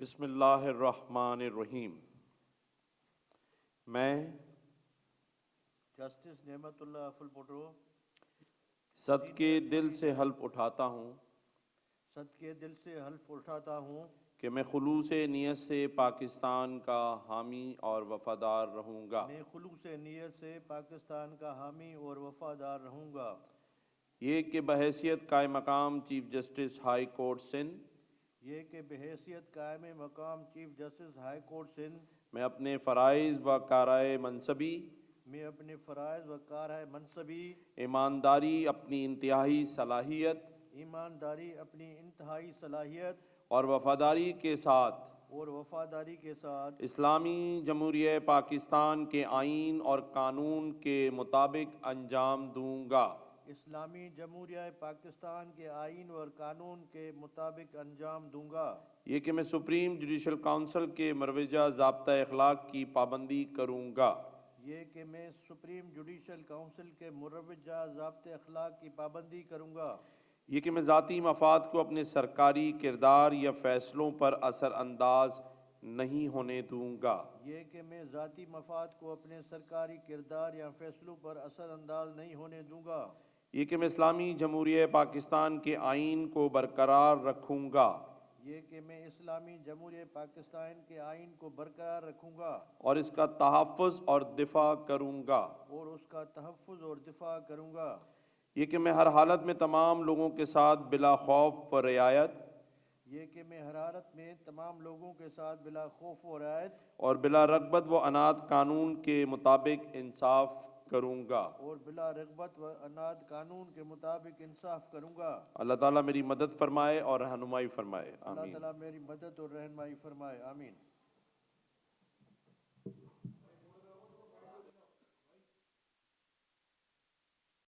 بسم اللہ الرحمن الرحیم۔ میں جسٹس نعمت اللہ افل پوٹرو صدقے دل سے حلف اٹھاتا ہوں صدقے دل سے حلف اٹھاتا ہوں کہ میں خلوص نیت سے پاکستان کا حامی اور وفادار رہوں گا۔ میں خلوص نیت سے پاکستان کا حامی اور وفادار رہوں گا۔ یہ کہ بحیثیت قائم مقام chief justice high court Sindh یہ کہ بحیثیت قائم مقام chief justice high court Sindh میں اپنے فرائض و کارائے منصبی میں اپنے فرائض و کارۂ منصبی ایمانداری اپنی انتہائی صلاحیت ایمانداری اپنی انتہائی صلاحیت اور وفاداری کے ساتھ اور وفاداری کے ساتھ اسلامی جمہوریہ پاکستان کے آئین اور قانون کے مطابق انجام دوں گا۔ اسلامی جمہوریہ پاکستان کے آئین اور قانون کے مطابق انجام دوں گا۔ یہ کہ میں سپریم جوڈیشل کونسل کے مروجہ ضابطہ اخلاق کی پابندی کروں گا۔ یہ کہ میں سپریم جوڈیشل کونسل کے مروجہ ضابطۂ اخلاق کی پابندی کروں گا۔ یہ کہ میں ذاتی مفاد کو اپنے سرکاری کردار یا فیصلوں پر اثر انداز نہیں ہونے دوں گا۔ یہ کہ میں ذاتی مفاد کو اپنے سرکاری کردار یا فیصلوں پر اثر انداز نہیں ہونے دوں گا۔ یہ کہ میں اسلامی جمہوریہ پاکستان کے آئین کو برقرار رکھوں گا یہ کہ میں اسلامی جمہوریہ پاکستان کے آئین کو برقرار رکھوں گا اور اس کا تحفظ اور دفاع کروں گا۔ اور اس کا تحفظ اور دفاع کروں گا۔ یہ کہ میں ہر حالت میں تمام لوگوں کے ساتھ بلا خوف و رعایت یہ کہ میں ہر حالت میں تمام لوگوں کے ساتھ بلا خوف و رعایت اور بلا رغبت و عناد قانون کے مطابق انصاف کروں گا۔ اور بلا رغبت و عناد قانون کے مطابق انصاف کروں گا۔ اللہ تعالیٰ میری مدد فرمائے اور رہنمائی فرمائے، اللہ آمین۔ تعالیٰ میری مدد اور رہنمائی فرمائے، آمین۔